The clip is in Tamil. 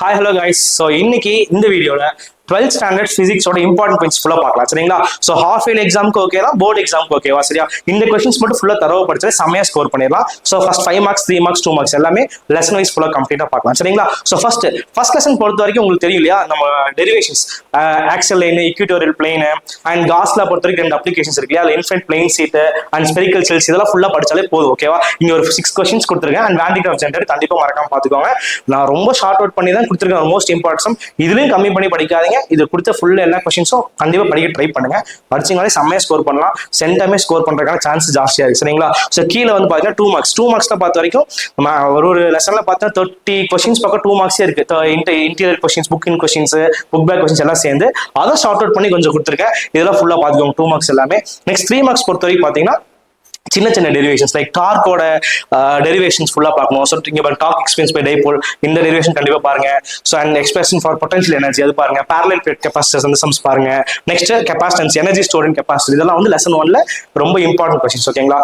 Hi hello guys. ஸோ இன்னைக்கு இந்த வீடியோல 12th ஸ்டாண்டர்ட் பிசிக்ஸோட இம்பார்ட்டன்ட் பாயிண்ட்ஸ் ஃபுல்லா பார்க்கலாம் சரிங்களா. ஸோ ஹாஃப் இயர்லி எக்ஸாமுக்கு ஓகே தான், போர்டு எக்ஸாமுக்கு ஓகேவா சரியா. இந்த கொஸ்டின்ஸ் மட்டும் ஃபுல்லா தரவா படிச்சு செம்மையா ஸ்கோர் பண்ணிடலாம். So first 5 marks 3 marks 2 marks எல்லாமே லெசன் வைஸ் ஃபுல்லா கம்ப்ளீட்டா பார்க்கலாம் சரிங்களா. ஸோ ஃபர்ஸ்ட் லெசன் பொறுத்த வரைக்கும் உங்களுக்கு தெரியும் இல்லையா, நம்ம derivations axial line, equatorial plane and காஸ்லா பொறுத்த வரைக்கும் 2 அப்ளிகேஷன்ஸ் இருக்கு இல்லையா, infinite plane sheet and spherical shells, இதெல்லாம் ஃபுல்லா படிச்சாலே போதும் ஓகேவா. இங்க ஒரு 6 கொஸ்டின்ஸ் கொடுத்துருக்கேன் அண்ட் வேண்டிக் ஆஃப் ஜெண்டர் கண்டிப்பா மறக்காம பாத்துக்கோங்க. நான் ரொம்ப ஷார்ட் அவுட் பண்ணி தான் கொடுத்துருக்கேன் மோஸ்ட் இம்பார்ட்டன்ஸ். இதுலயும் கம்மி பண்ணி படிக்காதீங்க, இது கொடுத்த ஃபுல் எல்லா கொஸ்டின்ஸும் கண்டிப்பா படிக்க ட்ரை பண்ணுங்க. படிச்சீங்களே செம்மையா ஸ்கோர் பண்ணலாம், சென்டமே ஸ்கோர் பண்றதுக்கான சான்ஸ் ஜாஸ்தியா இருக்கு சரிங்களா. ஸோ கீழே வந்து பாத்தீங்கன்னா 2 மார்க்ஸ்ல பார்த்த வரைக்கும் ஒரு லெசன்ல பார்த்தா 30 கொஸ்டின்ஸ் பக்கம் 2 மார்க்ஸே இருக்கு. Interior questions, book in questions, book back questions எல்லாம் சேர்ந்து அதை ஷார்ட் அவுட் பண்ணி கொஞ்சம் கொடுத்துருக்கேன். இதெல்லாம் ஃபுல்லா பாத்துக்கோங்க 2 மார்க்ஸ் எல்லாமே. நெக்ஸ்ட் 3 மார்க்ஸ் பொறுத்த வரைக்கும் பாத்தீங்கன்னா சின்ன சின்ன டெரிவேஷன்ஸ் லைக் டார்க்கோட டெரிவேஷன்ஸ் ஃபுல்லா பார்க்கணும். ஸோ இங்க டார்க் எக்ஸ்பீரியன்ஸ் பை டைபோல், இந்த டெரிவேஷன் கண்டிப்பா பாருங்க. So and expression for potential energy அது பாருங்க. பேரலல் பிளேட் கெப்பாசிட்டர்ஸ் அந்த சம்ஸ் பாருங்க. Next capacitance, energy storing capacity, இதெல்லாம் வந்து லெசன் 1ல ரொம்ப இம்பார்ட்டன்ட் கொஸ்டின்ஸ் ஓகேங்களா.